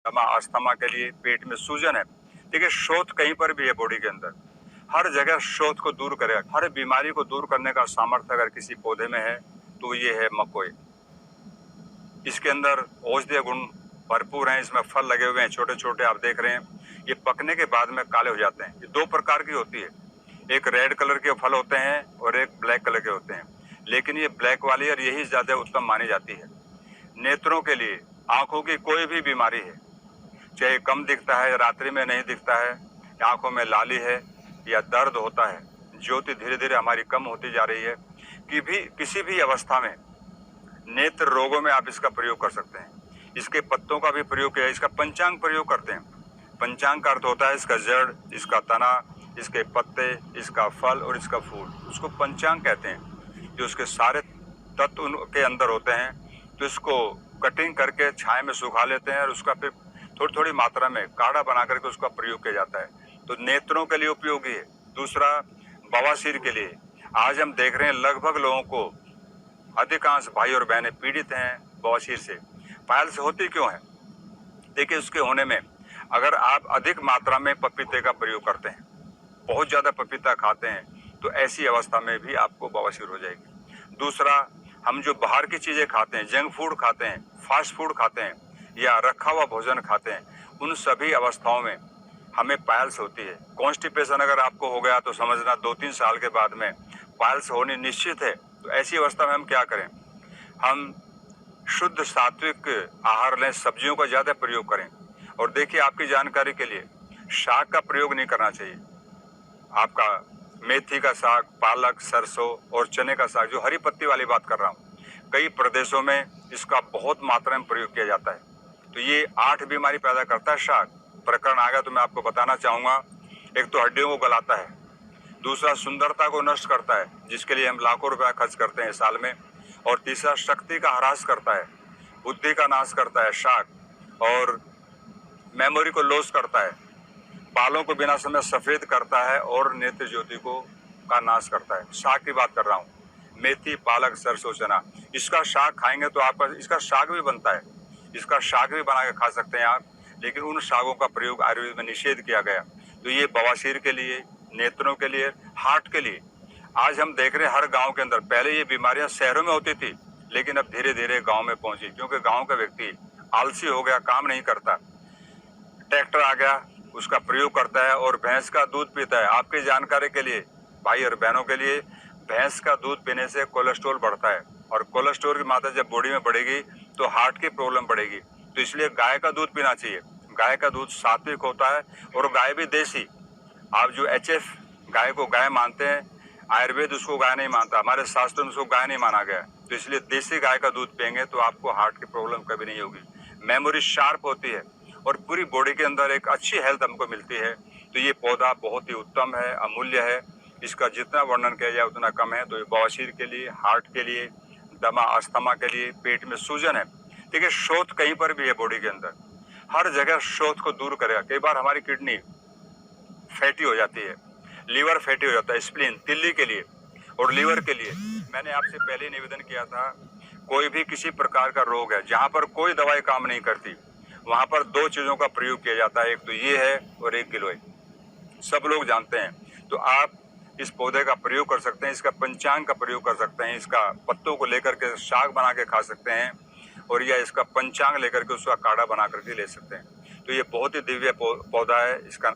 दमा, अस्थमा के लिए, पेट में सूजन है। देखिए शोथ कहीं पर भी है बॉडी के अंदर, हर जगह शोथ को दूर करेगा। हर बीमारी को दूर करने का सामर्थ्य अगर किसी पौधे में है तो ये है मकोई। इसके अंदर औषधीय गुण भरपूर हैं। इसमें फल लगे हुए हैं छोटे छोटे, आप देख रहे हैं। ये पकने के बाद में काले हो जाते हैं। ये दो प्रकार की होती है, एक रेड कलर के फल होते हैं और एक ब्लैक कलर के होते हैं, लेकिन ये ब्लैक वाली और यही ज्यादा उत्तम मानी जाती है। नेत्रों के लिए, आंखों की कोई भी बीमारी है, चाहे कम दिखता है, रात्रि में नहीं दिखता है, आंखों में लाली है या दर्द होता है, ज्योति धीरे धीरे हमारी कम होती जा रही है, कि भी किसी भी अवस्था में नेत्र रोगों में आप इसका प्रयोग कर सकते हैं। इसके पत्तों का भी प्रयोग किया, इसका पंचांग प्रयोग करते हैं। पंचांग का अर्थ होता है इसका जड़, इसका तना, इसके पत्ते, इसका फल और इसका फूल, उसको पंचांग कहते हैं। जो उसके सारे तत्व उनके अंदर होते हैं, तो इसको कटिंग करके छाया में सुखा लेते हैं और उसका फिर थोड़ी थोड़ी मात्रा में काढ़ा बना करके उसका प्रयोग किया जाता है। तो नेत्रों के लिए उपयोगी है। दूसरा, बवासीर के लिए। आज हम देख रहे हैं लगभग लोगों को, अधिकांश भाई और बहनें पीड़ित हैं बवासीर से। पायल्स होती क्यों है? देखिए उसके होने में, अगर आप अधिक मात्रा में पपीते का प्रयोग करते हैं, बहुत ज्यादा पपीता खाते हैं, तो ऐसी अवस्था में भी आपको बवासीर हो जाएगी। दूसरा, हम जो बाहर की चीजें खाते हैं, जंक फूड खाते हैं, फास्ट फूड खाते हैं या रखा हुआ भोजन खाते हैं, उन सभी अवस्थाओं में हमें पायल्स होती है। कॉन्स्टिपेशन अगर आपको हो गया तो समझना 2-3 साल के बाद में पायल्स होनी निश्चित है। तो ऐसी अवस्था में हम क्या करें? हम शुद्ध सात्विक आहार लें, सब्जियों का ज्यादा प्रयोग करें। और देखिए आपकी जानकारी के लिए, शाक का प्रयोग नहीं करना चाहिए। आपका मेथी का साग, पालक, सरसों और चने का साग, जो हरी पत्ती वाली बात कर रहा हूँ, कई प्रदेशों में इसका बहुत मात्रा में प्रयोग किया जाता है। तो ये 8 बीमारी पैदा करता है शाक। प्रकरण आ गया तो मैं आपको बताना चाहूंगा। एक तो हड्डियों को गलाता है, दूसरा सुंदरता को नष्ट करता है, जिसके लिए हम लाखों रुपया खर्च करते हैं साल में, और तीसरा शक्ति का ह्रास करता है, बुद्धि का नाश करता है शाक, और मेमोरी को लॉस करता है, बालों को बिना समय सफेद करता है और नेत्र ज्योति को का नाश करता है। शाक की बात कर रहा हूँ, मेथी, पालक, सरसों, चना। इसका शाक खाएंगे तो आपका, इसका शाक भी बनता है, इसका शाक भी बना के खा सकते हैं आप, लेकिन उन शाकों का प्रयोग आयुर्वेद में निषेध किया गया। तो ये बवासीर के लिए, नेत्रों के लिए, हार्ट के लिए। आज हम देख रहे हैं हर गांव के अंदर, पहले ये बीमारियां शहरों में होती थी, लेकिन अब धीरे धीरे गांव में पहुंची, क्योंकि गांव का व्यक्ति आलसी हो गया, काम नहीं करता, ट्रैक्टर आ गया, उसका प्रयोग करता है और भैंस का दूध पीता है। आपकी जानकारी के लिए, भाई और बहनों के लिए, भैंस का दूध पीने से कोलेस्ट्रॉल बढ़ता है, और कोलेस्ट्रॉल की मात्रा जब बॉडी में बढ़ेगी तो हार्ट की प्रॉब्लम बढ़ेगी। तो इसलिए गाय का दूध पीना चाहिए। गाय का दूध सात्विक होता है और गाय भी देसी। आप जो HF गाय को गाय मानते हैं, आयुर्वेद उसको गाय नहीं मानता, हमारे शास्त्रों में उसको गाय नहीं माना गया। तो इसलिए देसी गाय का दूध पियेंगे तो आपको हार्ट की प्रॉब्लम कभी नहीं होगी। मेमोरी शार्प होती है और पूरी बॉडी के अंदर एक अच्छी हेल्थ हमको मिलती है। तो ये पौधा बहुत ही उत्तम है, अमूल्य है। इसका जितना वर्णन किया जाए उतना कम है। तो ये बवासीर के लिए, हार्ट के लिए, दमा, अस्थमा के लिए, पेट में सूजन है। देखिए शोथ कहीं पर भी है बॉडी के अंदर, हर जगह शोथ को दूर करेगा। कई बार हमारी किडनी फैटी हो जाती है, लीवर फैटी हो जाता है, स्प्लीन, तिल्ली के लिए और लीवर के लिए। मैंने आपसे पहले निवेदन किया था, कोई भी किसी प्रकार का रोग है जहां पर कोई दवाई काम नहीं करती, वहां पर 2 चीजों का प्रयोग किया जाता है, एक तो ये है और एक गिलोय। सब लोग जानते हैं। तो आप इस पौधे का प्रयोग कर सकते हैं, इसका पंचांग का प्रयोग कर सकते हैं, इसका पत्तों को लेकर के शाक बना के खा सकते हैं, और या इसका पंचांग लेकर के उसका काढ़ा बना करके ले सकते हैं। तो ये बहुत ही दिव्य पौधा है। इसका